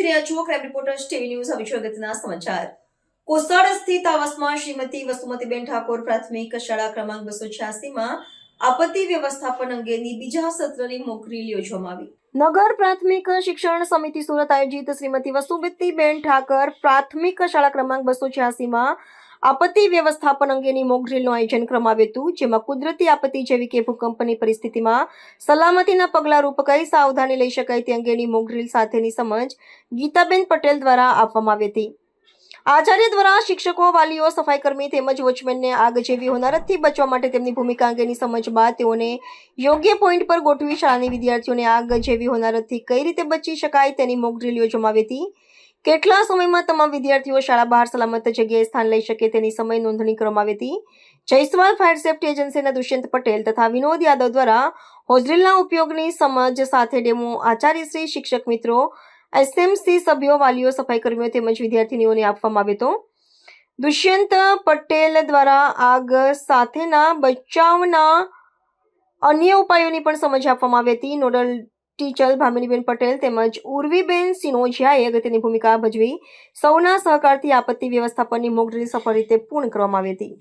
રહ્યા છો crime reporters TV news. હવે જોઈએ અગત્યના સમાચાર. કોસાડ સ્થિત આવાસમાં શ્રીમતી વસુમતીબેન ઠાકોર પ્રાથમિક શાળા ક્રમાંક 286 માં આપત્તિ વ્યવસ્થાપન અંગેની બીજા સત્રની મોક ડ્રીલ યોજવામાં આવી. નગર પ્રાથમિક શિક્ષણ સમિતિ સુરત આયોજિત શ્રીમતી વસુમતીબેન ઠાકર પ્રાથમિક શાળા ક્રમાંક 286 માં આપત્તિ વ્યવસ્થાપન અંગેની મોક ડ્રીલનું આયોજન કરવામાં આવ્યું હતું, જેમાં કુદરતી આપત્તિ જેવી કે ભૂકંપની પરિસ્થિતિમાં સલામતીના પગલાંરૂપ કઈ સાવધાની લઈ શકાય તે અંગેની મોક ડ્રીલ સાથેની સમજ ગીતાબેન પટેલ દ્વારા આપવામાં આવી હતી. આચાર્ય દ્વારા શિક્ષકો, વાલીઓ, સફાઈકર્મી તેમજ વોચમેનને આગ જેવી હોનારતથી બચવા માટે તેમની ભૂમિકા અંગેની સમજ બાદ તેઓને યોગ્ય પોઈન્ટ પર ગોઠવી શાળાની વિદ્યાર્થીઓને આગ જેવી હોનારતથી કઈ રીતે બચી શકાય તેની મોક ડ્રીલ યોજવામાં આવી હતી. કેટલા સમયમાં તમામ વિદ્યાર્થીઓ શાળા બહાર સલામત જગ્યાએ સ્થાન લઈ શકે તેની સમય નોંધણી કરવામાં આવી હતી. જયસ્વાલ ફાયર સેફ્ટી એજન્સીના દુષ્યંત પટેલ તથા વિનોદ યાદવ દ્વારા હોઝડ્રીલના ઉપયોગની સમજ સાથે ડેમો આચાર્યશ્રી, શિક્ષક મિત્રો, એસએમસી સભ્યો, વાલીઓ, સફાઈકર્મીઓ તેમજ વિદ્યાર્થીનીઓને આપવામાં આવ્યો હતો. દુષ્યંત પટેલ દ્વારા આગ સાથેના બચાવના અન્ય ઉપાયોની પણ સમજ આપવામાં આવી હતી. નોડલ ટીચર ભામિનીબેન પટેલ તેમજ ઉર્વીબેન સિનોજિયાએ અગત્યની ભૂમિકા ભજવી સૌના સહકારથી આપત્તિ વ્યવસ્થાપનની મોક ડ્રીલ સફળ રીતે પૂર્ણ કરવામાં આવી હતી.